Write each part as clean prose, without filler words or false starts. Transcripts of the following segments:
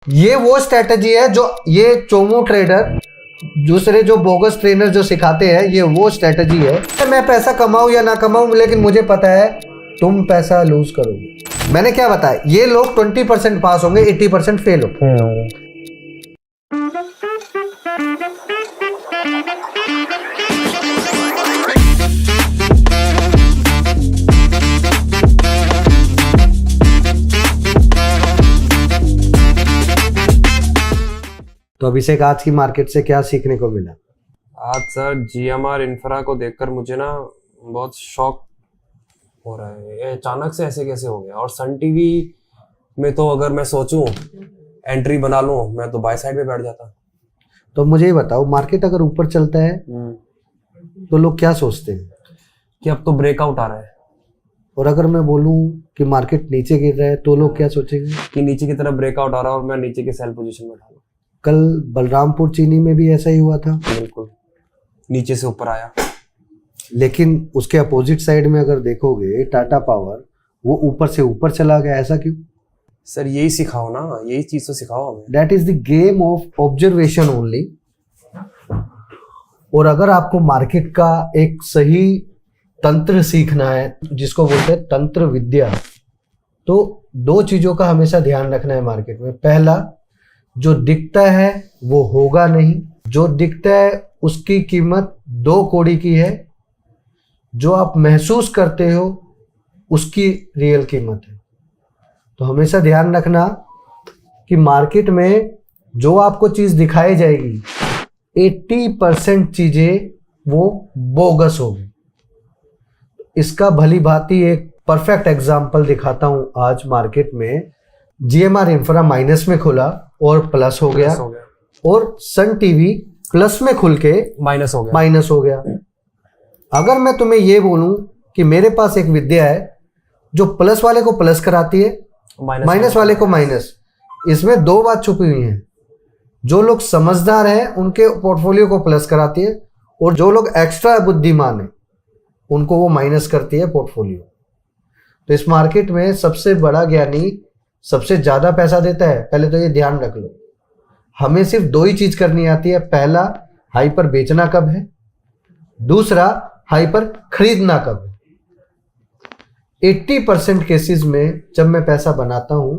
ये वो स्ट्रेटजी है जो ये चोमू ट्रेडर, दूसरे जो बोगस ट्रेनर जो सिखाते हैं, ये वो स्ट्रेटजी है। मैं पैसा कमाऊं या ना कमाऊं, लेकिन मुझे पता है तुम पैसा लूज करोगे। मैंने क्या बताया, ये लोग 20% पास होंगे, 80% फेल होंगे। तो अभिषेक, आज की मार्केट से क्या सीखने को मिला? आज सर जीएमआर इंफ्रा को देखकर मुझे ना बहुत शॉक हो रहा है। ये अचानक से ऐसे कैसे हो गया। और सन टीवी में तो अगर मैं सोचूं एंट्री बना लूं, मैं तो बाय साइड पे बैठ जाता। तो मुझे ये बताओ, मार्केट अगर ऊपर चलता है तो लोग क्या सोचते हैं कि अब तो ब्रेकआउट आ रहा है, और अगर मैं बोलूं कि मार्केट नीचे गिर रहा है तो लोग क्या सोचेंगे कि नीचे की तरफ ब्रेकआउट आ रहा है और मैं नीचे की सेल पोजीशन में डालूं। कल बलरामपुर चीनी में भी ऐसा ही हुआ था, बिल्कुल नीचे से ऊपर आया। लेकिन उसके अपोजिट साइड में अगर देखोगे, टाटा पावर वो ऊपर से ऊपर चला गया। ऐसा क्यों? सर यही सिखाओ ना, यही चीज तो सिखाओ हमें। That is the game of observation only. और अगर आपको मार्केट का एक सही तंत्र सीखना है, जिसको बोलते हैं तंत्र विद्या, तो दो चीजों का हमेशा ध्यान रखना है मार्केट में। पहला, जो दिखता है वो होगा नहीं। जो दिखता है उसकी कीमत 2 कौड़ी की है, जो आप महसूस करते हो उसकी रियल कीमत है। तो हमेशा ध्यान रखना कि मार्केट में जो आपको चीज दिखाई जाएगी, 80% चीजें वो बोगस होगी। इसका भली भांति एक परफेक्ट एग्जाम्पल दिखाता हूं। आज मार्केट में जीएमआर इंफ्रा माइनस में खुला और प्लस हो गया, और सन टीवी प्लस में खुल के माइनस हो गया। अगर मैं तुम्हें ये बोलूं कि मेरे पास एक विद्या है जो प्लस वाले को प्लस कराती है, माइनस वाले को माइनस, इसमें 2 बात छुपी हुई है। जो लोग समझदार हैं उनके पोर्टफोलियो को प्लस कराती है, और जो लोग एक्स्ट्रा बुद्धिमान हैं उनको वो माइनस करती है पोर्टफोलियो। तो इस मार्केट में सबसे बड़ा ज्ञानी सबसे ज्यादा पैसा देता है। पहले तो ये ध्यान रख लो, हमें सिर्फ 2 ही चीज करनी आती है। पहला, हाई पर बेचना कब है, दूसरा हाई पर खरीदना कब है। 80% केसेस में जब मैं पैसा बनाता हूं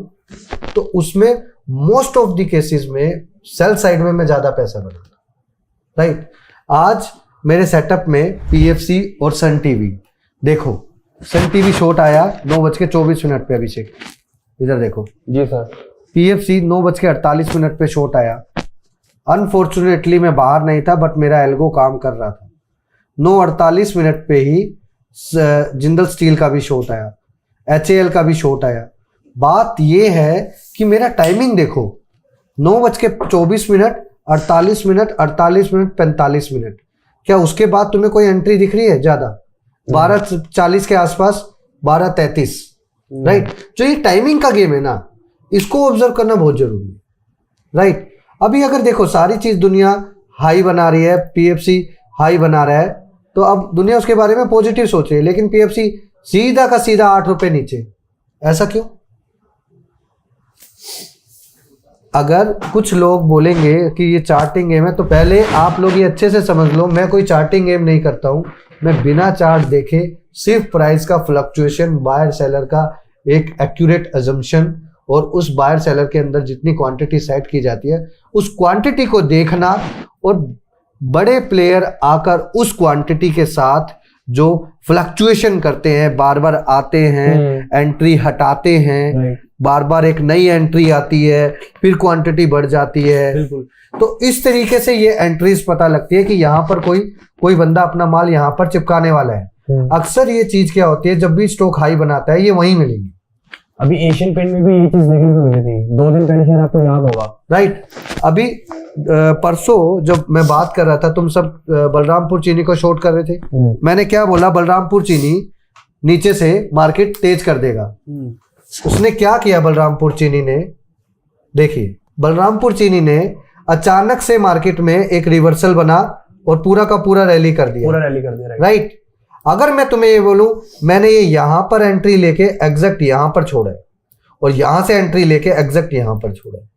तो उसमें मोस्ट ऑफ द केसेस में सेल साइड में मैं ज्यादा पैसा बनाता हूं। राइट, आज मेरे सेटअप में पीएफसी और सन टीवी, देखो सन टीवी शॉर्ट आया 9:24 पे। अभिषेक इधर देखो जी सर। पीएफसी 9:48 पे शॉर्ट आया। अनफॉर्चुनेटली मैं बाहर नहीं था, बट मेरा एल्गो काम कर रहा था। 9:48 पे ही जिंदल स्टील का भी शॉर्ट आया, एचएएल का भी शॉर्ट आया। बात ये है कि मेरा टाइमिंग देखो, 9:24, 48 मिनट, 48 मिनट, 45 मिनट। क्या उसके बाद तुम्हें कोई एंट्री दिख रही है ज्यादा? 12:40 के आसपास, 12:33। राइट, जो ये टाइमिंग का गेम है ना, इसको ऑब्जर्व करना बहुत जरूरी है। राइट, अभी अगर देखो सारी चीज दुनिया हाई बना रही है, पीएफसी हाई बना रहा है, तो अब दुनिया उसके बारे में पॉजिटिव सोच रही है, लेकिन पीएफसी सीधा का सीधा 8 रुपए नीचे। ऐसा क्यों? अगर कुछ लोग बोलेंगे कि ये चार्टिंग गेम है, तो पहले आप लोग ये अच्छे से समझ लो, मैं कोई चार्टिंग गेम नहीं करता हूं। मैं बिना चार्ट देखे सिर्फ प्राइस का फ्लक्चुएशन, बायर सेलर का एक एक्यूरेट अजम्पशन, और उस बायर सेलर के अंदर जितनी क्वांटिटी सेट की जाती है उस क्वांटिटी को देखना, और बड़े प्लेयर आकर उस क्वांटिटी के साथ जो फ्लक्चुएशन करते हैं, बार बार आते हैं, एंट्री हटाते हैं, बार बार एक नई एंट्री आती है, फिर क्वांटिटी बढ़ जाती है। बिल्कुल। तो इस तरीके से ये एंट्रीज पता लगती है कि यहाँ पर कोई बंदा अपना माल यहाँ पर चिपकाने वाला है। अक्सर ये चीज क्या होती है, जब भी स्टॉक हाई बनाता है ये वहीं मिलेगी। अभी एशियन पेंट में भी ये चीज देखने को मिली थी 2 दिन पहले, शायद आपको याद होगा। राइट, अभी परसों जब मैं बात कर रहा था, तुम सब बलरामपुर चीनी को शॉर्ट कर रहे थे। मैंने क्या बोला, बलरामपुर चीनी नीचे से मार्केट तेज कर देगा। उसने क्या किया बलरामपुर चीनी ने? देखिए, बलरामपुर चीनी ने अचानक से मार्केट में एक रिवर्सल बना और पूरा का पूरा रैली कर दिया। राइट, अगर मैं तुम्हें ये बोलूं, मैंने ये यहां पर एंट्री लेके एग्जैक्ट यहां पर छोड़ा है, और यहां से एंट्री लेके एग्जैक्ट यहां पर छोड़ा है,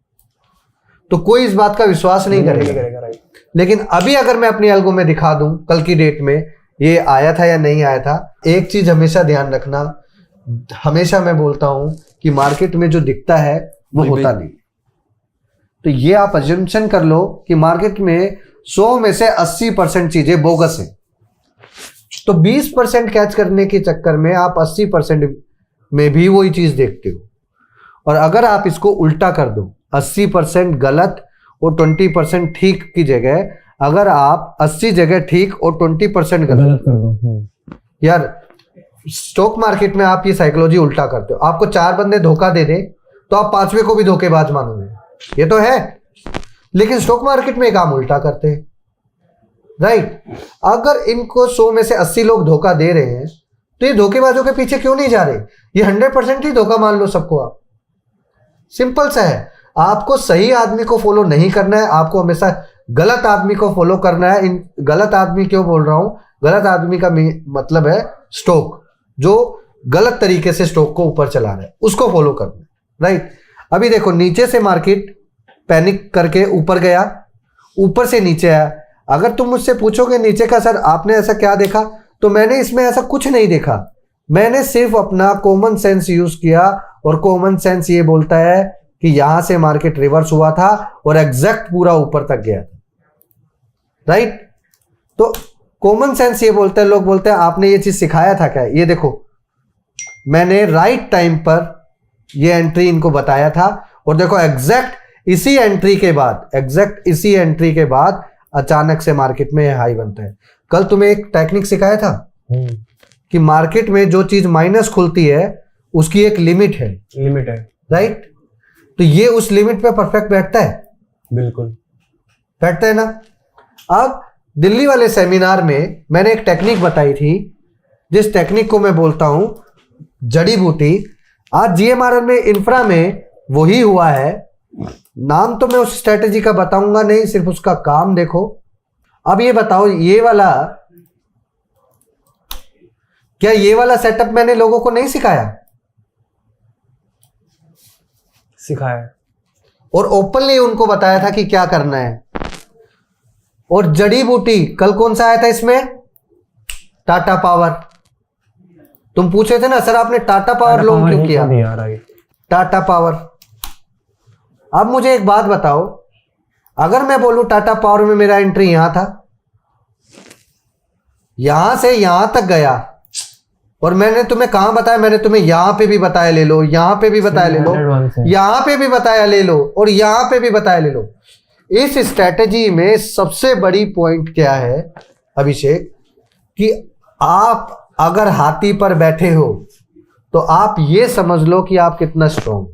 तो कोई इस बात का विश्वास नहीं करेगा। राइट। लेकिन अभी अगर मैं अपनी एल्गो में दिखा दूं कल की डेट में ये आया था या नहीं आया था, एक चीज हमेशा ध्यान रखना, हमेशा मैं बोलता हूं कि मार्केट में जो दिखता है वो होता नहीं। तो ये आप अजम्पशन कर लो कि मार्केट में 100 में से 80% चीजें बोगस हैं, तो 20% कैच करने के चक्कर में आप 80% में भी वही चीज देखते हो। और अगर आप इसको उल्टा कर दो, 80% गलत और 20% ठीक की जगह अगर आप 80 जगह ठीक और 20% गलत कर दो, यार स्टॉक मार्केट में आप ये साइकोलॉजी उल्टा करते हो। आपको 4 बंदे धोखा दे दें तो आप 5वें को भी धोखेबाज मानोगे, ये तो है। लेकिन स्टॉक मार्केट में काम उल्टा करते हैं, राइट। अगर इनको 100 में से 80 लोग धोखा दे रहे हैं तो ये धोखेबाजों के पीछे क्यों नहीं जा रहे? ये 100% ही धोखा मान लो सबको आप। सिंपल सा है, आपको सही आदमी को फॉलो नहीं करना है, आपको हमेशा गलत आदमी को फॉलो करना है। इन गलत आदमी क्यों बोल रहा हूं? गलत आदमी का मतलब है स्टॉक, जो गलत तरीके से स्टॉक को ऊपर चला रहा है, उसको फॉलो करना है, राइट। अभी देखो नीचे से मार्केट पैनिक करके ऊपर गया, ऊपर से नीचे आया। अगर तुम मुझसे पूछोगे नीचे का सर आपने ऐसा क्या देखा, तो मैंने इसमें ऐसा कुछ नहीं देखा। मैंने सिर्फ अपना कॉमन सेंस यूज किया, और कॉमन सेंस ये बोलता है कि यहां से मार्केट रिवर्स हुआ था और एग्जैक्ट पूरा ऊपर तक गया था, राइट। तो कॉमन सेंस ये बोलता है, लोग बोलते हैं आपने ये चीज सिखाया था क्या? ये देखो मैंने राइट टाइम पर ये एंट्री इनको बताया था, और देखो एग्जैक्ट इसी एंट्री के बाद अचानक से मार्केट में हाई बनता है। कल तुम्हें एक टेक्निक सिखाया था कि मार्केट में जो चीज माइनस खुलती है उसकी एक लिमिट है, राइट। तो ये उस लिमिट पे परफेक्ट बैठता है, बिल्कुल बैठता है ना। अब दिल्ली वाले सेमिनार में मैंने एक टेक्निक बताई थी, जिस टेक्निक को मैं बोलता हूं जड़ी बूटी। आज जीएमआरएल में इंफ्रा में वही हुआ है। नाम तो मैं उस स्ट्रेटेजी का बताऊंगा नहीं, सिर्फ उसका काम देखो। अब ये बताओ, ये वाला क्या ये वाला सेटअप मैंने लोगों को नहीं सिखाया? सिखाया, और ओपनली उनको बताया था कि क्या करना है। और जड़ी बूटी कल कौन सा आया था इसमें? टाटा पावर। तुम पूछे थे ना सर आपने टाटा पावर लोन क्यों किया? टाटा पावर। अब मुझे एक बात बताओ, अगर मैं बोलूं टाटा पावर में मेरा एंट्री यहां था, यहां से यहां तक गया, और मैंने तुम्हें कहां बताया? मैंने तुम्हें यहां पे भी बताया ले लो, यहां पे भी बताया ले लो, यहां पे भी बताया ले लो, और यहां पे भी बताया ले लो। इस स्ट्रेटेजी में सबसे बड़ी पॉइंट क्या है अभिषेक, कि आप अगर हाथी पर बैठे हो तो आप ये समझ लो कि आप कितना स्ट्रॉन्ग।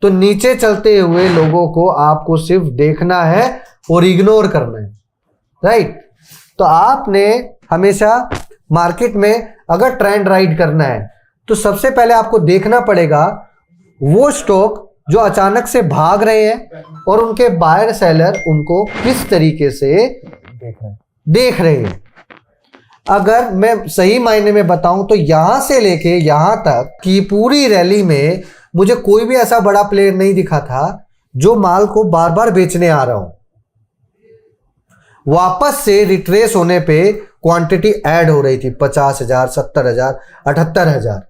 तो नीचे चलते हुए लोगों को आपको सिर्फ देखना है और इग्नोर करना है, राइट। तो आपने हमेशा मार्केट में अगर ट्रेंड राइड करना है तो सबसे पहले आपको देखना पड़ेगा वो स्टॉक जो अचानक से भाग रहे हैं और उनके बायर सेलर उनको किस तरीके से देख रहे हैं। अगर मैं सही मायने में बताऊं तो यहां से लेके यहां तक की पूरी रैली में मुझे कोई भी ऐसा बड़ा प्लेयर नहीं दिखा था जो माल को बार बार बेचने आ रहा हो। वापस से रिट्रेस होने पे क्वांटिटी ऐड हो रही थी, 50,000, 70,000, 78,000।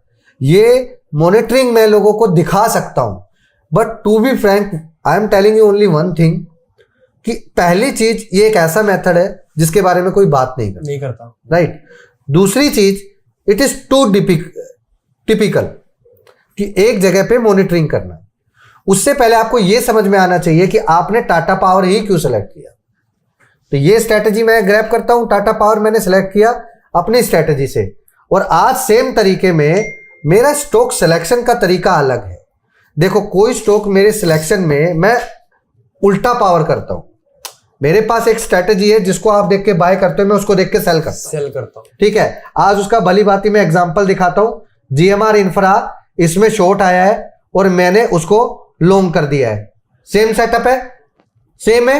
ये मॉनिटरिंग मैं लोगों को दिखा सकता हूं, but to be frank I am telling you only one thing, कि पहली चीज ये एक ऐसा मेथड है जिसके बारे में कोई बात नहीं करता, राइट। दूसरी चीज, इट इज टू टिपिकल कि एक जगह पे मॉनिटरिंग करना। उससे पहले आपको यह समझ में आना चाहिए कि आपने टाटा पावर ही क्यों सेलेक्ट किया। तो ये स्ट्रेटेजी मैं ग्रैब करता हूं, टाटा पावर मैंने सेलेक्ट किया अपनी स्ट्रेटेजी से, और आज सेम तरीके में मेरा स्टॉक सिलेक्शन का तरीका अलग है। देखो कोई स्टॉक मेरे सिलेक्शन में मैं उल्टा पावर करता हूं। मेरे पास एक स्ट्रेटेजी है जिसको आप देख के बाय करते हो, मैं उसको देख के सेल करता हूं, ठीक है। आज उसका भली भांति मैं एग्जांपल दिखाता हूं। जीएमआर इंफ्रा, इसमें शॉर्ट आया है और मैंने उसको लॉन्ग कर दिया है। सेम सेटअप है, सेम है,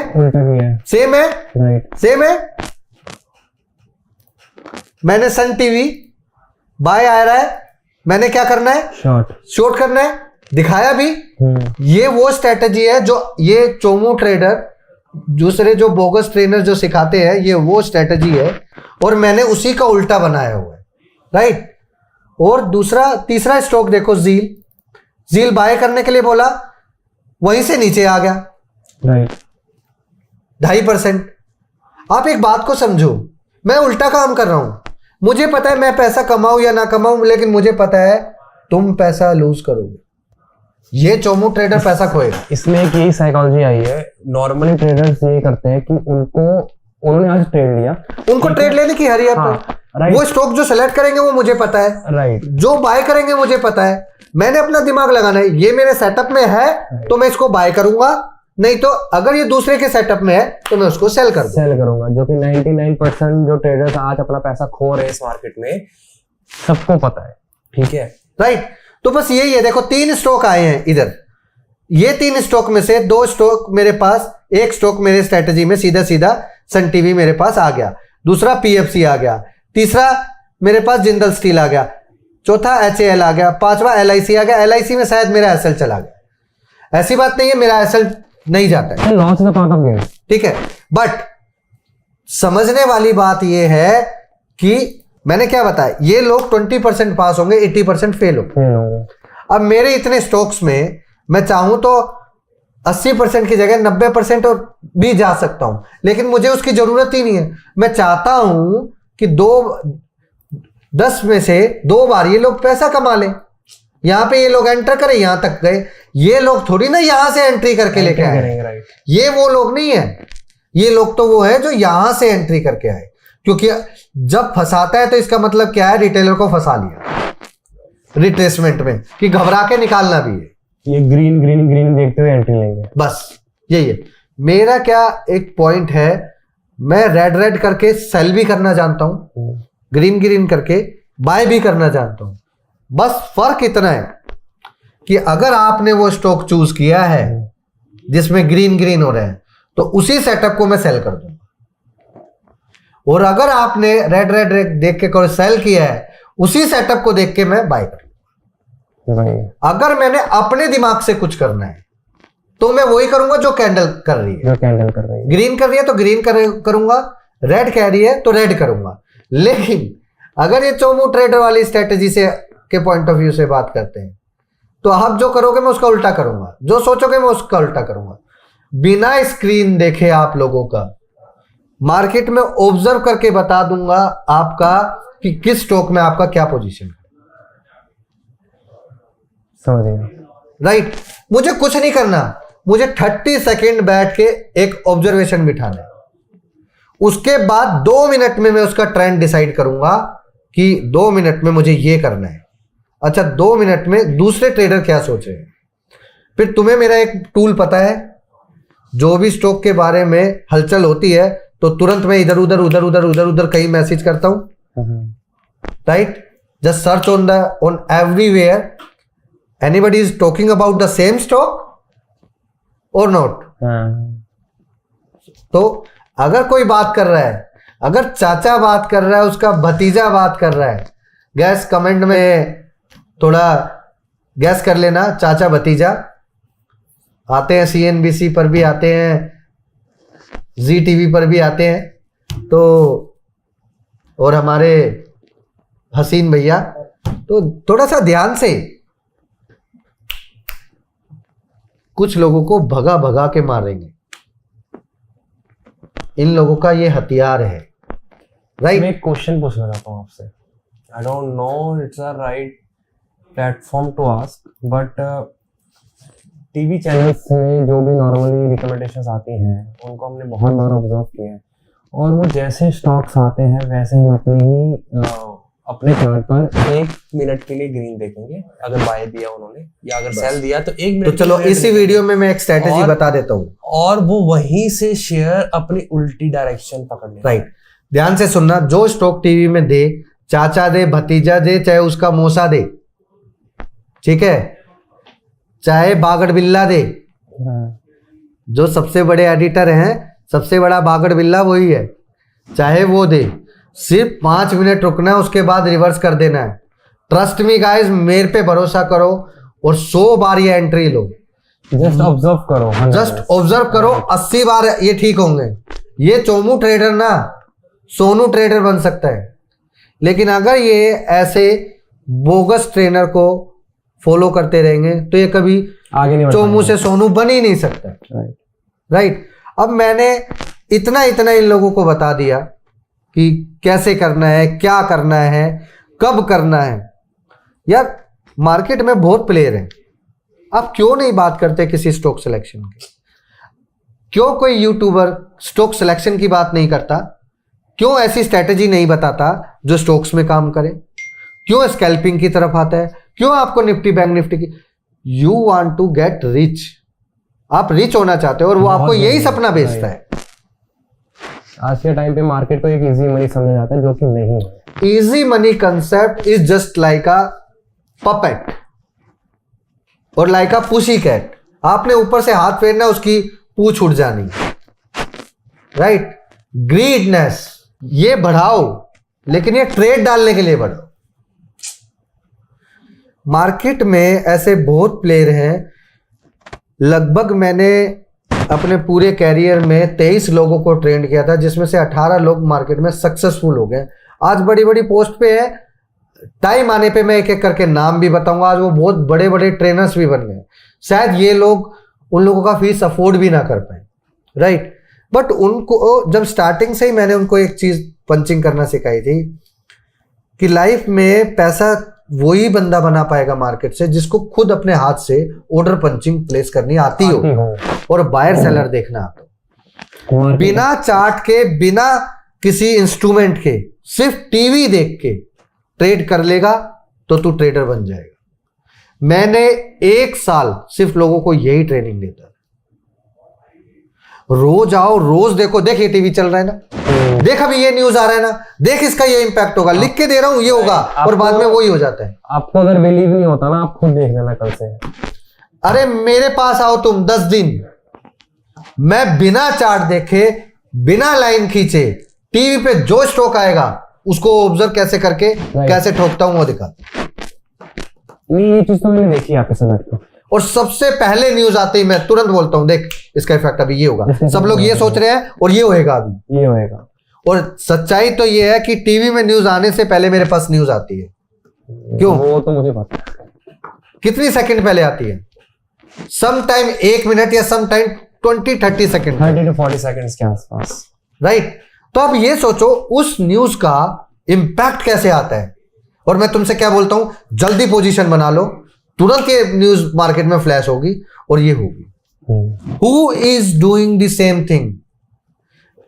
सेम है, सेम है। मैंने सन टीवी बाय आ रहा है, मैंने क्या करना है? शॉर्ट करना है। दिखाया भी। ये वो स्ट्रेटजी है जो ये चोमू ट्रेडर, दूसरे जो बोगस ट्रेनर जो सिखाते हैं, ये वो स्ट्रेटजी है और मैंने उसी का उल्टा बनाया हुआ है, राइट। और दूसरा तीसरा स्ट्रोक देखो, जील बाय करने के लिए बोला, वहीं से नीचे आ गया, राइट 2.5%। आप एक बात को समझो, मैं उल्टा काम कर रहा हूं, मुझे पता है मैं पैसा कमाऊं या ना कमाऊं, लेकिन मुझे पता है तुम पैसा लूज करोगे, ये चोमू ट्रेडर पैसा खोएगा। इसमें एक यही साइकोलॉजी आई है, नॉर्मली ट्रेडर्स ये करते हैं कि उन्होंने आज ट्रेड लिया, उनको ट्रेड लेने की हरी है, राइट, वो स्टॉक जो सेलेक्ट करेंगे वो मुझे पता है, राइट, जो बाय करेंगे मुझे पता है, मैंने अपना दिमाग लगाना है, ये मेरे सेटअप में है तो मैं इसको बाय करूंगा, नहीं तो अगर ये दूसरे के सेटअप में है तो मैं उसको सेल करूंगा। जो कि 99% जो ट्रेडर्स आज अपना पैसा खो रहे हैं इस मार्केट में, सबको पता है, ठीक है, राइट। तो बस यही है, देखो 3 स्टॉक आए हैं इधर, ये 3 स्टॉक में से 2 स्टॉक मेरे पास, एक स्टॉक मेरे स्ट्रेटजी में सीधा सीधा सन टीवी मेरे पास आ गया, दूसरा पीएफसी आ गया, तीसरा मेरे पास जिंदल स्टील आ गया, चौथा HAL आ गया, पांचवा LIC आ गया। LIC में शायद मेरा SL चला गया, ऐसी बात नहीं है मेरा SL नहीं जाता है, लॉस का पार्ट ऑफ गेम, ठीक है। बट समझने वाली बात यह है कि मैंने क्या बताया, ये लोग 20% पास होंगे, 80% फेल होंगे। अब मेरे इतने स्टॉक्स में मैं चाहूं तो 80% की जगह 90% और भी जा सकता हूं, लेकिन मुझे उसकी जरूरत ही नहीं है। मैं चाहता हूं कि 10 में से 2 बार ये लोग पैसा कमा लें, यहां पे ये लोग एंटर करें, यहां तक गए, ये लोग थोड़ी ना यहां से एंट्री करके लेके आए, ये वो लोग नहीं है, ये लोग तो वो है जो यहां से एंट्री करके आए, क्योंकि जब फंसाता है तो इसका मतलब क्या है, रिटेलर को फंसा लिया रिट्रेसमेंट में, कि घबरा के निकालना भी है, ये ग्रीन देखते हुए एंट्री लेंगे, बस यही है मेरा। क्या एक पॉइंट है, मैं रेड करके सेल भी करना जानता हूं, ग्रीन करके बाय भी करना जानता हूं। बस फर्क इतना है कि अगर आपने वो स्टॉक चूज किया है जिसमें ग्रीन हो रहे हैं, तो उसी सेटअप को मैं सेल कर दूंगा, और अगर आपने रेड देख के सेल किया है, उसी सेटअप को देख के मैं बाय कर लूंगा। अगर मैंने अपने दिमाग से कुछ करना है तो मैं वही करूंगा जो कैंडल कर रही है, ग्रीन कर रही है तो ग्रीन करूंगा, रेड कह रही है तो रेड करूंगा। लेकिन अगर ये चोमू ट्रेडर वाली स्ट्रेटेजी से के पॉइंट ऑफ व्यू से बात करते हैं, तो आप जो करोगे मैं उसका उल्टा करूंगा, जो सोचोगे मैं उसका उल्टा करूंगा, बिना स्क्रीन देखे आप लोगों का मार्केट में ऑब्जर्व करके बता दूंगा आपका कि किस स्टॉक में आपका क्या पोजीशन है, राइट। मुझे कुछ नहीं करना, मुझे 30 सेकेंड बैठ के एक ऑब्जर्वेशन बिठाना है, उसके बाद 2 मिनट में मैं उसका ट्रेंड डिसाइड करूंगा कि 2 मिनट में मुझे ये करना है। अच्छा, 2 मिनट में दूसरे ट्रेडर क्या सोच रहे हैं। फिर तुम्हें मेरा एक टूल पता है, जो भी स्टॉक के बारे में हलचल होती है तो तुरंत मैं इधर उधर कहीं मैसेज करता हूं, right. Just search on everywhere anybody is talking about the same stock और नॉट। तो अगर कोई बात कर रहा है, अगर चाचा बात कर रहा है, उसका भतीजा बात कर रहा है, गैस कमेंट में थोड़ा गैस कर लेना, चाचा भतीजा आते हैं, CNBC पर भी आते हैं, ZTV पर भी आते हैं, तो और हमारे हसीन भैया, तो थोड़ा सा ध्यान से, कुछ लोगों को भगा भगा के मारेंगे, इन लोगों का ये हथियार है, राइट। मैं एक क्वेश्चन पूछना चाहता हूँ आपसे, I don't know it's a right platform to ask, but TV channels में जो भी नॉर्मली रिकमेंडेशंस आती हैं उनको हमने बहुत बार ऑब्जर्व किया है, और वो जैसे स्टॉक्स आते हैं वैसे हम अपने चार्ट पर 1 मिनट के लिए ग्रीन देखेंगे, अगर बाय दिया उन्होंने या अगर सेल दिया तो 1 मिनट। तो चलो इसी वीडियो में मैं एक स्ट्रेटेजी बता देता हूँ, और वो वहीं से शेयर अपनी उल्टी डायरेक्शन पकड़ ले, राइट। ध्यान से सुनना, जो स्टॉक टीवी में दे, चाचा दे, भतीजा दे, चाहे उसका मौसा दे, ठीक है, चाहे बागड़ बिल्ला दे, जो सबसे बड़े एडिटर हैं, सबसे बड़ा बागड़ बिल्ला वही है, चाहे वो दे, सिर्फ 5 मिनट रुकना है, उसके बाद रिवर्स कर देना है। ट्रस्ट मी गाइस, मेरे पे भरोसा करो, और 100 बार ये एंट्री लो, जस्ट ऑब्जर्व करो, जस्ट ऑब्जर्व करो, 80 बार ये ठीक होंगे। ये चोमू ट्रेडर ना सोनू ट्रेडर बन सकता है, लेकिन अगर ये ऐसे बोगस ट्रेनर को फॉलो करते रहेंगे तो ये कभी आगे नहीं बढ़ चोमू से सोनू बन ही नहीं सकता। पाएंगे। राइट। अब मैंने इतना इन लोगों को बता दिया कि कैसे करना है, क्या करना है, कब करना है। यार मार्केट में बहुत प्लेयर हैं, आप क्यों नहीं बात करते किसी स्टॉक सिलेक्शन की? क्यों कोई यूट्यूबर स्टॉक सिलेक्शन की बात नहीं करता? क्यों ऐसी स्ट्रेटेजी नहीं बताता जो स्टॉक्स में काम करे? क्यों स्कैल्पिंग की तरफ आता है? क्यों आपको निफ्टी बैंक निफ्टी की? You want to get rich, आप रिच होना चाहते हो और वो आपको यही सपना बेचता है। आज के टाइम पे मार्केट को एक इजी मनी समझा जाता है, जो कि नहीं है। Easy money concept is just like a puppet और लाइक अ पुशी कैट। आपने ऊपर से हाथ फेरना, उसकी पूंछ उड़ जानी। राइट। ग्रीडनेस ये बढ़ाओ, लेकिन ये ट्रेड डालने के लिए बढ़ाओ। मार्केट में ऐसे बहुत प्लेयर हैं, लगभग मैंने अपने पूरे कैरियर में 23 लोगों को ट्रेंड किया था, जिसमें से 18 लोग मार्केट में सक्सेसफुल हो गए। आज बड़ी बड़ी पोस्ट पे है, टाइम आने पे मैं एक एक करके नाम भी बताऊंगा। आज वो बहुत बड़े बड़े ट्रेनर्स भी बन गए। शायद ये लोग उन लोगों का फीस अफोर्ड भी ना कर पाए। राइट। बट उनको जब स्टार्टिंग से ही मैंने उनको एक चीज पंचिंग करना सिखाई थी कि लाइफ में पैसा वही बंदा बना पाएगा मार्केट से जिसको खुद अपने हाथ से ऑर्डर पंचिंग प्लेस करनी आती हो और बायर सेलर देखना आता हो। बिना चार्ट के, बिना किसी इंस्ट्रूमेंट के, सिर्फ टीवी देख के ट्रेड कर लेगा तो तू ट्रेडर बन जाएगा। मैंने 1 साल सिर्फ लोगों को यही ट्रेनिंग देता। रोज आओ, रोज देखो, देख ये टीवी चल रहा है ना, देख अभी ये न्यूज आ रहा है ना, देख इसका ये इंपैक्ट होगा, लिख के दे रहा हूं ये होगा, और बाद में वही हो जाता है। आपको अगर बिलीव नहीं होता ना, आप खुद देख लेना कल से। अरे मेरे पास आओ तुम 10 दिन, मैं बिना चार्ट देखे, बिना लाइन खींचे, टीवी पे जो स्टॉक आएगा उसको ऑब्जर्व कैसे करके कैसे ठोकता हूं वो दिखा। नहीं, ये चीज तो मैंने देखी आपके साथ। और सबसे पहले न्यूज आते ही मैं तुरंत बोलता हूं, देख इसका इफेक्ट अभी ये होगा। सब लोग ये सोच रहे हैं और ये होएगा अभी, ये होएगा। और सच्चाई तो ये है कि टीवी में न्यूज आने से पहले मेरे पास न्यूज आती है। क्यों? वो तो मुझे पता है। कितनी सेकंड पहले आती है? सम टाइम 1 मिनट या some time 20-30 second, 30 to 40 seconds के आसपास। राइट। तो अब ये सोचो उस न्यूज का इंपैक्ट कैसे आता है। और मैं तुमसे क्या बोलता हूं, जल्दी पोजीशन बना लो, तुरंत ये न्यूज मार्केट में फ्लैश होगी और ये होगी। Who is doing the same thing?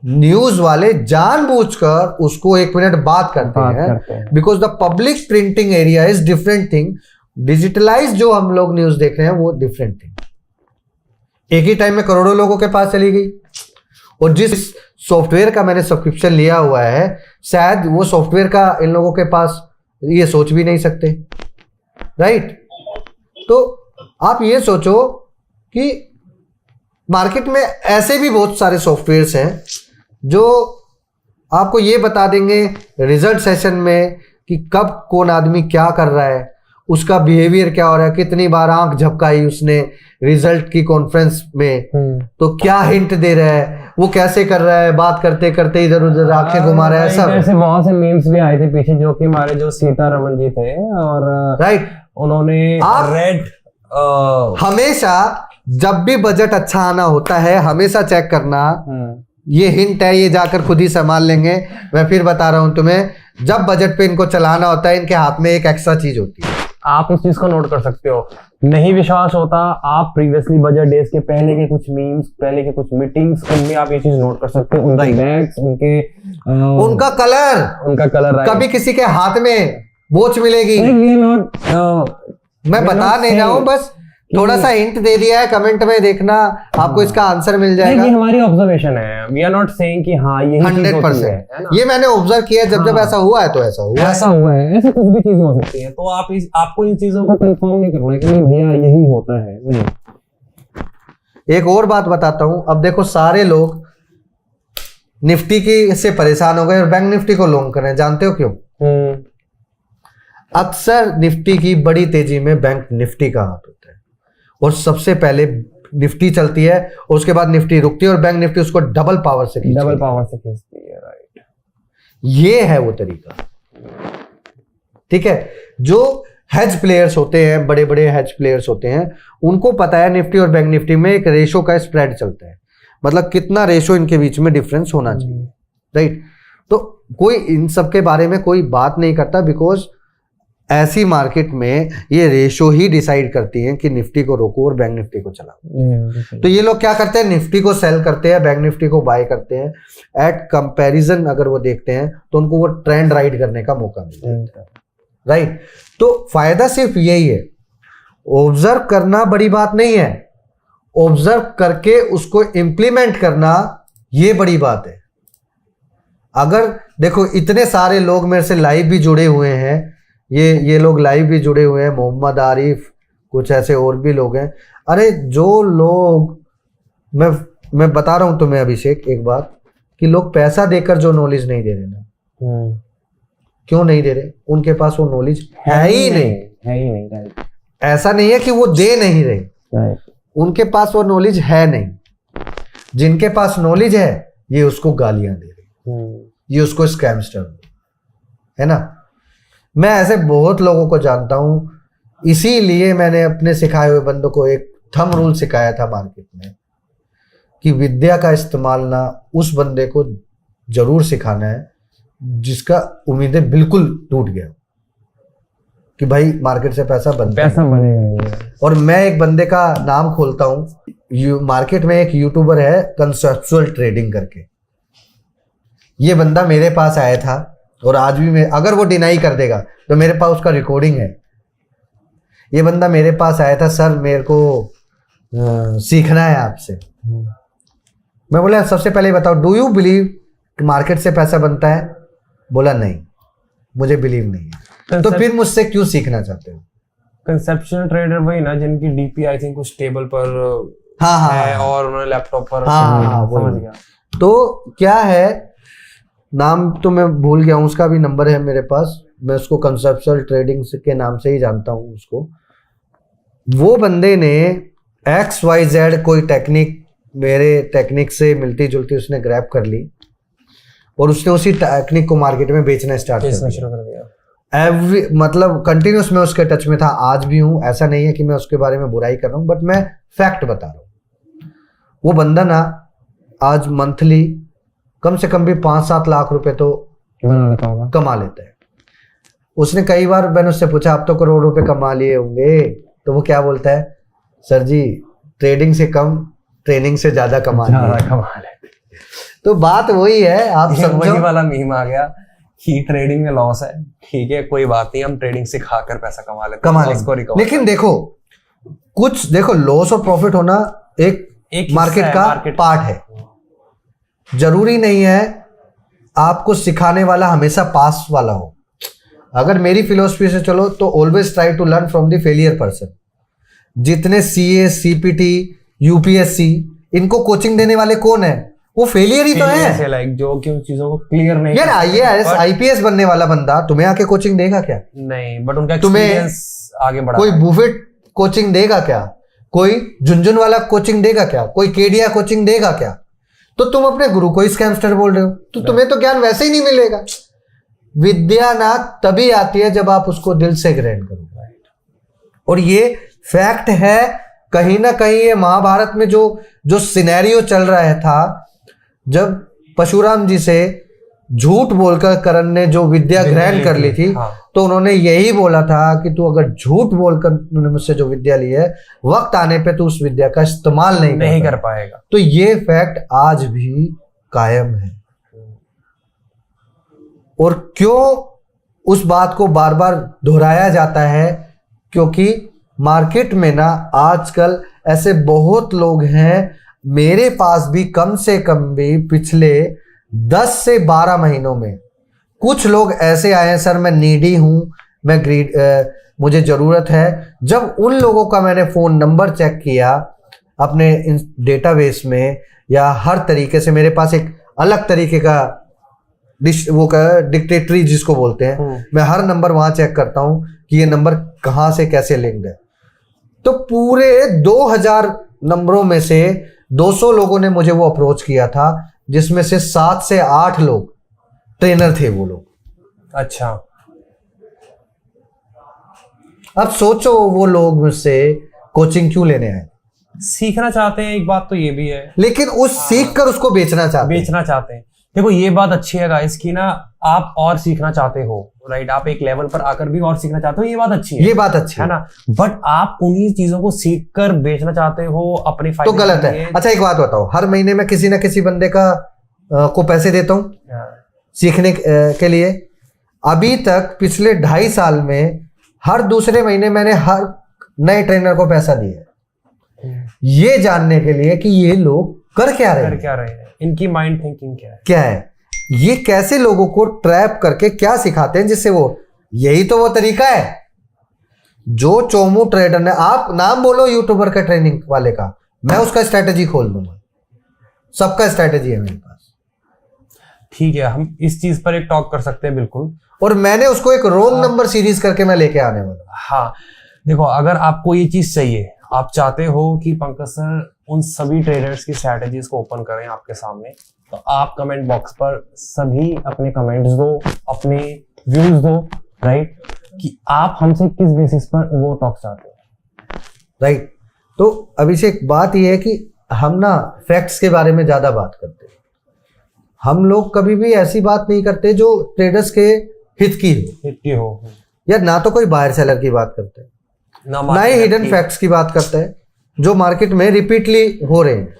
News वाले जानबूझकर उसको 1 मिनट बाद करते हैं, because the public printing area is different thing. Digitalise जो हम लोग न्यूज देख रहे हैं वो डिफरेंट थिंग। एक ही टाइम में करोड़ों लोगों के पास चली गई, और जिस सॉफ्टवेयर का मैंने सब्सक्रिप्शन लिया हुआ है, शायद वो सॉफ्टवेयर का इन लोगों के पास ये सोच भी नहीं सकते। राइट। तो आप ये सोचो कि मार्केट में ऐसे भी बहुत सारे सॉफ्टवेयर्स हैं जो आपको ये बता देंगे रिजल्ट सेशन में कि कब कौन आदमी क्या कर रहा है, उसका बिहेवियर क्या हो रहा है, कितनी बार आंख झपकाई उसने रिजल्ट की कॉन्फ्रेंस में, तो क्या हिंट दे रहा है, वो कैसे कर रहा है, बात करते करते इधर उधर आंखें घुमा रहा है। सब ऐसे बहुत से मीम्स भी आए थे पीछे, जो कि हमारे जो सीतारमण जी थे, और राइट, उन्होंने रेड हमेशा जब भी बजट अच्छा आना होता है हमेशा चेक करना, ये हिंट है, ये जाकर खुद ही संभाल लेंगे। मैं फिर बता रहा हूं तुम्हें, जब बजट पे इनको चलाना होता है इनके हाथ में एक एक्स्ट्रा चीज होती है। आप उस चीज को नोट कर सकते हो। नहीं विश्वास होता, आप प्रीवियसली बजट डेज के पहले के कुछ मीम्स, पहले के कुछ मीटिंग्स, उनमें आप ये चीज नोट कर सकते हो। उनका बैग्स, उनका कलर, कभी किसी के हाथ में वॉच मिलेगी। मैं बता नहीं रहा हूं, बस थोड़ा सा हिंट दे दिया है, कमेंट में देखना, आपको इसका आंसर मिल जाएगा। ये हमारी ऑब्जर्वेशन है, वी आर नॉट सेइंग कि हाँ ये 100%। ये मैंने ऑब्जर्व किया, जब ऐसा हुआ है तो ऐसा हुआ है, ऐसे कुछ भी चीजें हो सकती है। तो आपको इन चीजों को कंफर्म नहीं करना कि नहीं भैया यही होता है। नहीं। एक और बात बताता हूं। अब देखो सारे लोग निफ्टी की से परेशान हो गए और बैंक निफ्टी को लॉन्ग कर रहे हैं। जानते हो क्यों? अक्सर निफ्टी की बड़ी तेजी में बैंक निफ्टी का हाथ होता है, और सबसे पहले निफ्टी चलती है और उसके बाद निफ्टी रुकती है और बैंक निफ्टी उसको डबल पावर से खींचती है। राइट, ये है वो तरीका। ठीक है, जो हेज प्लेयर्स होते हैं, बड़े बड़े हेज प्लेयर्स होते हैं, उनको पता है निफ्टी और बैंक निफ्टी में एक रेशो का स्प्रेड चलता है, मतलब कितना रेशो इनके बीच में डिफरेंस होना चाहिए। राइट, तो कोई इन सब के बारे में कोई बात नहीं करता, बिकॉज ऐसी मार्केट में ये रेशो ही डिसाइड करती हैं कि निफ्टी को रोको और बैंक निफ्टी को चलाओ। तो ये लोग क्या करते हैं, निफ्टी को सेल करते हैं, बैंक निफ्टी को बाय करते हैं। एट कंपैरिजन अगर वो देखते हैं तो उनको वो ट्रेंड राइड करने का मौका मिलता है। राइट, तो फायदा सिर्फ यही है, ऑब्जर्व करना बड़ी बात नहीं है, ऑब्जर्व करके उसको इंप्लीमेंट करना ये बड़ी बात है। अगर देखो इतने सारे लोग मेरे से लाइव भी जुड़े हुए हैं, ये लोग लाइव भी जुड़े हुए हैं, मोहम्मद आरिफ, कुछ ऐसे और भी लोग हैं। अरे जो लोग, मैं बता रहा हूं तुम्हें अभिषेक एक बात, कि लोग पैसा देकर जो नॉलेज नहीं दे रहे ना, क्यों नहीं दे रहे, उनके पास वो नॉलेज है ही नहीं। राइट, ऐसा नहीं है कि वो दे नहीं रहे, राइट, उनके पास वो नॉलेज है नहीं। जिनके पास नॉलेज है ये उसको गालियां दे रहे, ये उसको स्कैमस्टर है ना। मैं ऐसे बहुत लोगों को जानता हूं, इसीलिए मैंने अपने सिखाए हुए बंदों को एक थंब रूल सिखाया था मार्केट में, कि विद्या का इस्तेमाल ना उस बंदे को जरूर सिखाना है जिसका उम्मीदें बिल्कुल टूट गया कि भाई मार्केट से पैसा बनेगा। और मैं एक बंदे का नाम खोलता हूं, मार्केट में एक यूट्यूबर है कंसेप्चुअल ट्रेडिंग करके। ये बंदा मेरे पास आया था और आज भी अगर वो डिनाई कर देगा तो मेरे पास उसका रिकॉर्डिंग है। ये बंदा मेरे पास आया था, सर मेरे को सीखना है आपसे। मैं बोला सबसे पहले बताओ, डू यू बिलीव कि मार्केट से पैसा बनता है? बोला नहीं, मुझे बिलीव नहीं है। तो फिर मुझसे क्यों सीखना चाहते हो? कंसेप्चुअल ट्रेडर वही ना जिनकी डीपी आई थिंक कुछ टेबल पर है और उन्होंने लैपटॉप पर समझ गया। तो क्या है, नाम तो मैं भूल गया हूँ, उसका भी नंबर है मेरे पास, मैं उसको कंसेप्चुअल ट्रेडिंग के नाम से ही जानता हूँ उसको। वो बंदे ने XYZ कोई टेक्निक मेरे टेक्निक से मिलती जुलती उसने ग्रैब कर ली और उसने उसी टेक्निक को मार्केट में बेचना स्टार्ट कर दिया। मतलब कंटिन्यूस मैं उसके टच में था, आज भी हूँ। ऐसा नहीं है कि मैं उसके बारे में बुराई कर रहा हूँ, बट मैं फैक्ट बता रहा हूँ। वो बंदा ना आज मंथली कम से कम भी 5-7 लाख रुपए तो कमा लेता है। उसने कई बार मैंने उससे पूछा, आप तो करोड़ रुपए कमा लिए होंगे, तो वो क्या बोलता है, सर जी ट्रेडिंग से कम ट्रेनिंग से ज्यादा कमा लेते। तो बात वही है, आप समझो वाला मीम आ गया कि ट्रेडिंग में लॉस है, ठीक है कोई बात नहीं, हम ट्रेडिंग से खाकर पैसा कमा लेते। लेकिन देखो कुछ देखो, लॉस और प्रॉफिट होना एक मार्केट का पार्ट है। जरूरी नहीं है आपको सिखाने वाला हमेशा पास वाला हो। अगर मेरी फिलोसफी से चलो तो always try to learn from the failure person. जितने CA, CPT, UPSC इनको कोचिंग देने वाले कौन है? वो फेलियर ही तो है। लाइक जो कि उन चीजों को क्लियर नहीं। यार IAS IPS बनने वाला बंदा तुम्हें आके कोचिंग देगा क्या? नहीं, बट उनका एक्सपीरियंस आगे बढ़ा। कोई बुफेट कोचिंग देगा क्या? कोई झुंझुन वाला कोचिंग देगा क्या? कोई केडिया कोचिंग देगा क्या? तो तुम अपने गुरु को ही स्कैमस्टर बोल रहे हो, तो तुम्हें तो ज्ञान वैसे ही नहीं मिलेगा। विद्या ना तभी आती है जब आप उसको दिल से ग्रहण करो। और ये फैक्ट है, कहीं ना कहीं ये महाभारत में जो सिनेरियो चल रहा था, जब परशुराम जी से झूठ बोलकर कर्ण ने जो विद्या ग्रहण कर ली थी, तो उन्होंने यही बोला था कि तू अगर झूठ बोलकर तूने मुझसे जो विद्या ली है, वक्त आने पे तू उस विद्या का इस्तेमाल नहीं कर पाएगा। तो ये फैक्ट आज भी कायम है। और क्यों उस बात को बार बार दोहराया जाता है? क्योंकि मार्केट में ना आजकल ऐसे बहुत लोग हैं, मेरे पास भी कम से कम भी पिछले 10 से 12 महीनों में कुछ लोग ऐसे आए हैं, सर मैं नीडी हूं, मैं मुझे जरूरत है। जब उन लोगों का मैंने फोन नंबर चेक किया अपने डेटाबेस में, या हर तरीके से मेरे पास एक अलग तरीके का वो डिक्टेटरी जिसको बोलते हैं, मैं हर नंबर वहां चेक करता हूं कि ये नंबर कहां से कैसे लिंक्ड है। तो पूरे 2000 नंबरों में से 200 लोगों ने मुझे वो अप्रोच किया था, जिसमें से 7 से 8 लोग ट्रेनर थे वो लोग। अच्छा, अब सोचो वो लोग मुझसे कोचिंग क्यों लेने आए, सीखना चाहते हैं, एक बात तो ये भी है, लेकिन उस सीख कर उसको बेचना चाहते हैं। बेचना चाहते हैं। देखो ये बात अच्छी है गाइस कि ना आप और सीखना चाहते हो, राइट, आप एक लेवल पर आकर भी और सीखना चाहते हो, ये बात अच्छी है, ये बात अच्छी है ना। बट आप उन्हीं चीजों को सीख कर बेचना चाहते हो अपनी तो फायदे गलत के है। लिए। अच्छा एक बात बताओ, हर महीने मैं किसी ना किसी बंदे का को पैसे देता हूँ सीखने के लिए। अभी तक पिछले 2.5 साल में हर दूसरे महीने मैंने हर नए ट्रेनर को पैसा दिया, ये जानने के लिए कि ये लोग कर क्या रहे हैं, इनकी माइंड थिंकिंग क्या है, ये कैसे लोगों को ट्रैप करके क्या सिखाते हैं, जिससे वो, यही तो वो तरीका है जो चोमू ट्रेडर ने, आप नाम बोलो यूट्यूबर का ट्रेनिंग वाले का, मैं उसका स्ट्रेटेजी खोल दूंगा, सबका स्ट्रेटेजी है मेरे पास। ठीक है, हम इस चीज पर एक टॉक कर सकते हैं बिल्कुल। और मैंने उसको एक रोंग नंबर सीरीज करके मैं लेके आने वाला। हाँ देखो, अगर आपको ये चीज चाहिए, आप चाहते हो कि पंकज सर उन सभी ट्रेडर्स की स्ट्रैटेजीज को ओपन करें आपके सामने, तो आप कमेंट बॉक्स पर सभी अपने कमेंट्स दो, अपने व्यूज दो, राइट, कि आप हमसे किस बेसिस पर वो टॉक चाहते हैं, राइट। तो अभिषेक बात ये है कि हम ना फैक्ट्स के बारे में ज्यादा बात करते हैं, हम लोग कभी भी ऐसी बात नहीं करते जो ट्रेडर्स के हित की हो, या ना तो कोई बायर सेलर की बात करते हैं, ना ही हिडन फैक्ट्स की बात करते हैं जो मार्केट में रिपीटली हो रहे हैं।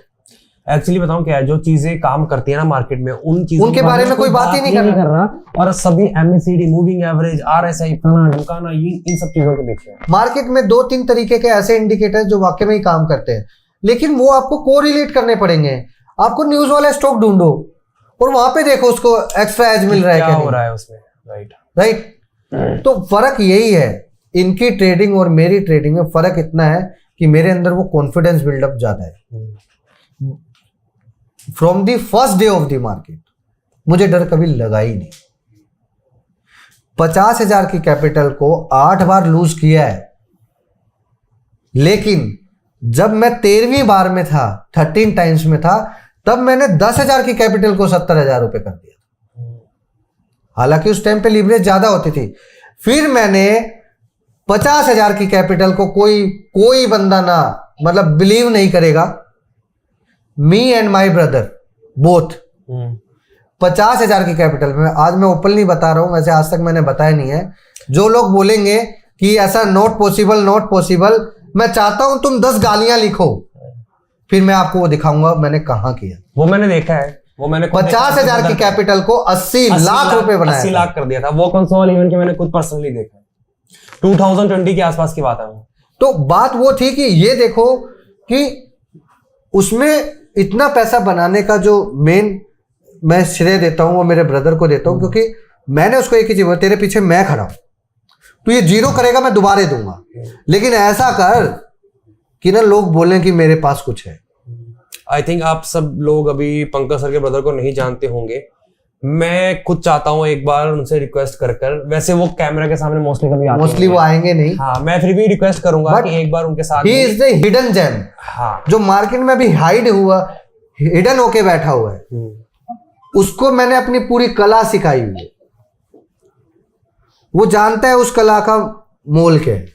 एक्चुअली बताऊं क्या है, जो चीजें काम करती है ना मार्केट में, उन चीजों उनके बारे में कोई बात ही नहीं कर रहा, और सभी MACD, मूविंग एवरेज, RSI, फलाना ढुकाना, इन सब चीजों के पीछे मार्केट में 2-3 तरीके के ऐसे इंडिकेटर जो वाकई में ही काम करते हैं, लेकिन वो आपको कोरिलेट करने पड़ेंगे। आपको न्यूज वाला स्टॉक ढूंढो और वहां पे देखो उसको एक्स्ट्रा एज मिल रहा है क्या क्या हो नहीं। रहा है उसमें, राइट। तो फर्क यही है, इनकी ट्रेडिंग और मेरी ट्रेडिंग में फर्क इतना है कि मेरे अंदर वो कॉन्फिडेंस बिल्डअप ज्यादा है। From the first day of the market मुझे डर कभी लगा ही नहीं। 50,000 की कैपिटल को 8 बार लूज किया है, लेकिन जब मैं 13वीं बार में था, 13 टाइम्स में था, तब मैंने 10,000 की कैपिटल को 70,000 रुपए कर दिया। हालांकि उस टाइम पे लीवरेज ज्यादा होती थी। फिर मैंने 50,000 की कैपिटल को, कोई बंदा ना मतलब बिलीव नहीं करेगा, me and my brother both 50,000 की कैपिटल में, आज मैं ओपनली बता रहा हूं, वैसे आज तक मैंने बताया नहीं है। जो लोग बोलेंगे कि ऐसा नॉट पॉसिबल, मैं चाहता हूं तुम 10 गालियां लिखो, फिर मैं आपको वो दिखाऊंगा मैंने कहां किया। वो मैंने देखा है, वो मैंने 50,000 की कैपिटल को 80 लाख रुपए बनाया, 80 लाख कर दिया था। वो कंसोल इवेंट के मैंने खुद पर्सनली देखा, 2020 के आसपास की बात है। तो बात वो थी कि ये देखो कि उसमें इतना पैसा बनाने का जो मेन मैं श्रेय देता हूं वो मेरे ब्रदर को देता हूं, क्योंकि मैंने उसको एक ही चीज, तेरे पीछे मैं खड़ा हूं, तो ये 0 करेगा मैं दोबारा दूंगा, लेकिन ऐसा कर कि ना लोग बोलें कि मेरे पास कुछ है। आई थिंक आप सब लोग अभी पंकज सर के ब्रदर को नहीं जानते होंगे। मैं खुद चाहता हूँ एक बार उनसे रिक्वेस्ट कर, वैसे वो कैमरा के सामने मोस्टली वो आएंगे नहीं। हाँ, मैं फिर भी रिक्वेस्ट करूंगा कि एक बार उनके साथ, he is the hidden gem, हाँ, जो मार्केट में अभी हिडन होके बैठा हुआ है, उसको मैंने अपनी पूरी कला सिखाई हुई है। वो जानता है उस कला का मोल क्या है,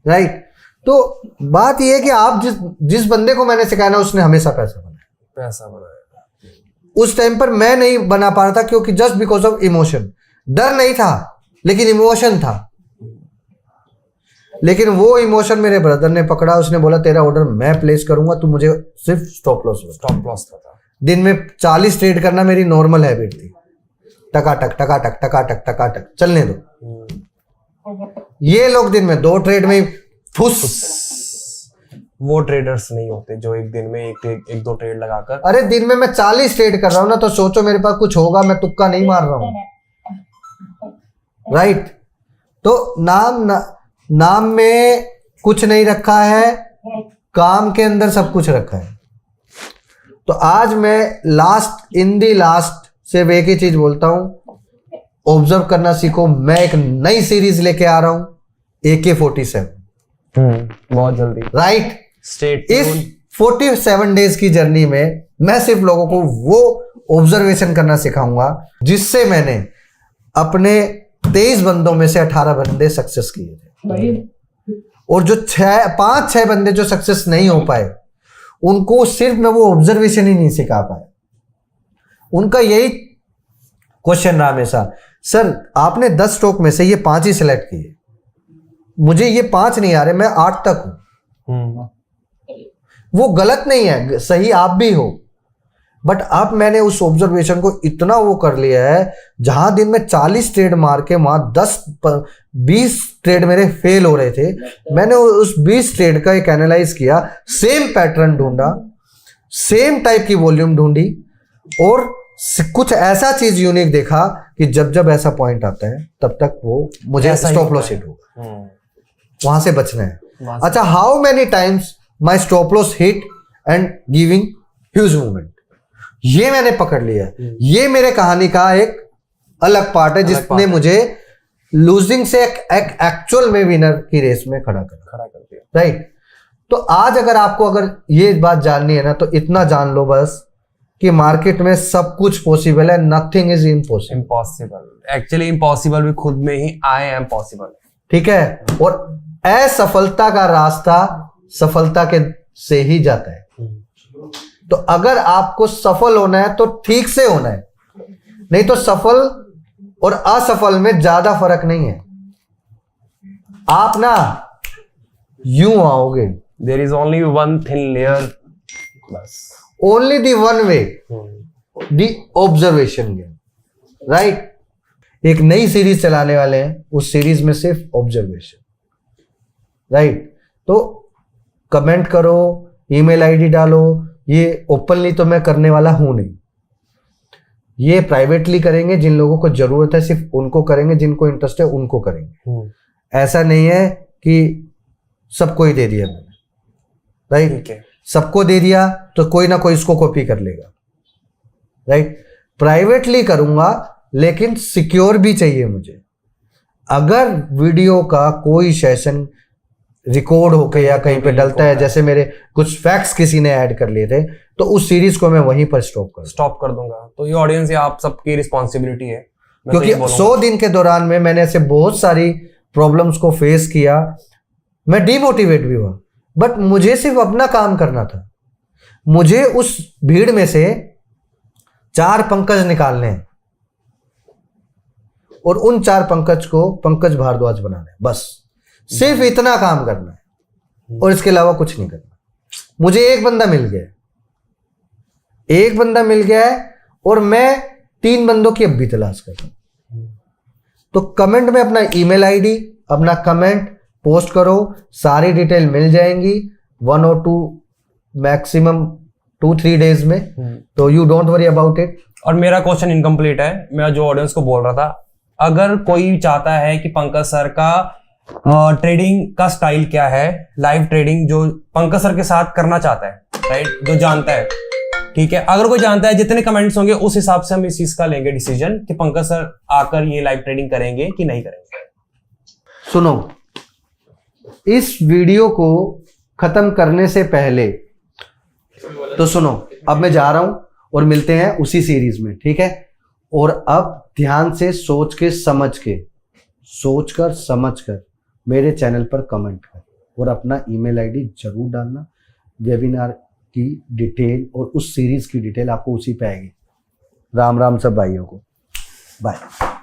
राइट। तो बात यह है कि आप जिस बंदे को मैंने सिखाया ना, उसने हमेशा पैसा बनाया। उस टाइम पर मैं नहीं बना पा रहा था, क्योंकि जस्ट बिकॉज ऑफ इमोशन। डर नहीं था, लेकिन इमोशन था। लेकिन वो इमोशन मेरे ब्रदर ने पकड़ा, उसने बोला तेरा ऑर्डर मैं प्लेस करूंगा, तू मुझे सिर्फ स्टॉप लॉस था। दिन में 40 ट्रेड करना मेरी नॉर्मल हैबिट थी। टकाटक चलने दो। ये लोग दिन में 2 ट्रेड में फुस। वो ट्रेडर्स नहीं होते जो एक दिन में एक 2 ट्रेड लगाकर, अरे दिन में मैं 40 ट्रेड कर रहा हूं ना, तो सोचो मेरे पास कुछ होगा, मैं तुक्का नहीं मार रहा हूं, राइट। तो नाम में कुछ नहीं रखा है, काम के अंदर सब कुछ रखा है। तो आज मैं लास्ट सिर्फ एक ही चीज बोलता हूं, ऑब्जर्व करना सीखो। मैं एक नई सीरीज लेके आ रहा हूं, AK-47, बहुत जल्दी। राइट। स्टेट इस 47 डेज की जर्नी में मैं सिर्फ लोगों को वो ऑब्जर्वेशन करना सिखाऊंगा जिससे मैंने अपने 23 बंदों में से 18 बंदे सक्सेस किए थे। और जो 5-6 बंदे जो सक्सेस नहीं हो पाए, उनको सिर्फ मैं वो ऑब्जर्वेशन ही नहीं सिखा पाया। उनका यही क्वेश्चन रहा हमेशा, सर आपने 10 स्टॉक में से ये 5 ही सिलेक्ट किए, मुझे ये 5 नहीं आ रहे, मैं 8 तक हूं। वो गलत नहीं है, सही आप भी हो, बट अब मैंने उस ऑब्जर्वेशन को इतना वो कर लिया है, जहां दिन में 40 ट्रेड मार के वहां 10-20 ट्रेड मेरे फेल हो रहे थे, मैंने उस 20 ट्रेड का एक एनालाइज किया, सेम पैटर्न ढूंढा, सेम टाइप की वॉल्यूम ढूंढी, और कुछ ऐसा चीज यूनिक देखा कि जब जब ऐसा पॉइंट आता है तब तक वो मुझे स्टॉप लॉस हिट होगा, वहां से बचना है। अच्छा, how many times my stop loss hit and giving huge movement, ये मैंने पकड़ लिया। ये मेरे कहानी का एक अलग पार्ट है जिसने मुझे लूजिंग से एक एक्चुअल में विनर की रेस में खड़ा कर दिया, राइट। तो आज अगर आपको अगर ये बात जाननी है ना, तो इतना जान लो बस कि मार्केट में सब कुछ पॉसिबल है, nothing is impossible. Actually impossible भी खुद में ही आई एम पॉसिबल, ठीक है। और असफलता का रास्ता सफलता के से ही जाता है। तो अगर आपको सफल होना है तो ठीक से होना है, नहीं तो सफल और असफल में ज्यादा फर्क नहीं है। आप ना यूं आओगे, there is only one thin layer, बस only the one way, the observation game, right. एक नई सीरीज चलाने वाले हैं, उस सीरीज में सिर्फ ऑब्जर्वेशन, राइट। तो कमेंट करो, ईमेल आईडी डालो, ये ओपनली तो मैं करने वाला हूं नहीं, ये प्राइवेटली करेंगे। जिन लोगों को जरूरत है सिर्फ उनको करेंगे, जिनको इंटरेस्ट है उनको करेंगे। ऐसा नहीं है कि सबको ही दे दिया मैंने, राइट। ठीक है, सबको दे दिया तो कोई ना कोई इसको कॉपी कर लेगा, राइट। प्राइवेटली करूंगा लेकिन सिक्योर भी चाहिए मुझे। अगर वीडियो का कोई सेशन रिकॉर्ड होके या कहीं पे डलता है, जैसे मेरे कुछ फैक्ट्स किसी ने ऐड कर लिए थे, तो उस सीरीज को मैं वहीं पर स्टॉप कर दूंगा। तो ये ऑडियंस या आप सबकी रिस्पॉन्सिबिलिटी है, क्योंकि 100 दिन के दौरान में मैंने ऐसे बहुत सारी प्रॉब्लम्स को फेस किया, मैं डिमोटिवेट भी हुआ, बट मुझे सिर्फ अपना काम करना था। मुझे उस भीड़ में से 4 पंकज निकालने हैं और उन 4 पंकज को पंकज भारद्वाज बनाना है, बस सिर्फ इतना काम करना है और इसके अलावा कुछ नहीं करना। मुझे एक बंदा मिल गया, एक बंदा मिल गया है और मैं 3 बंदों की अब भी तलाश कर रहा हूं। तो कमेंट में अपना ईमेल आईडी, अपना कमेंट पोस्ट करो, सारी डिटेल मिल जाएंगी 1 और 2 मैक्सिमम 2-3 डेज में। तो you don't worry about it. और मेरा क्वेश्चन इनकम्प्लीट है, मैं जो ऑडियंस को बोल रहा था, अगर कोई चाहता है कि पंकज सर का ट्रेडिंग का स्टाइल क्या है, लाइव ट्रेडिंग जो पंकज सर के साथ करना चाहता है, राइट, जो जानता है, ठीक है, अगर कोई जानता है, जितने कमेंट्स होंगे उस हिसाब से हम इस चीज का लेंगे डिसीजन कि पंकज सर आकर ये लाइव ट्रेडिंग करेंगे कि नहीं करेंगे। सुनो, इस वीडियो को खत्म करने से पहले तो सुनो, अब मैं जा रहा हूं और मिलते हैं उसी सीरीज में, ठीक है। और अब ध्यान से सोच के समझ के, सोचकर समझकर मेरे चैनल पर कमेंट कर और अपना ईमेल आईडी जरूर डालना। वेबिनार की डिटेल और उस सीरीज की डिटेल आपको उसी पे आएगी। राम राम सब भाइयों को, बाय।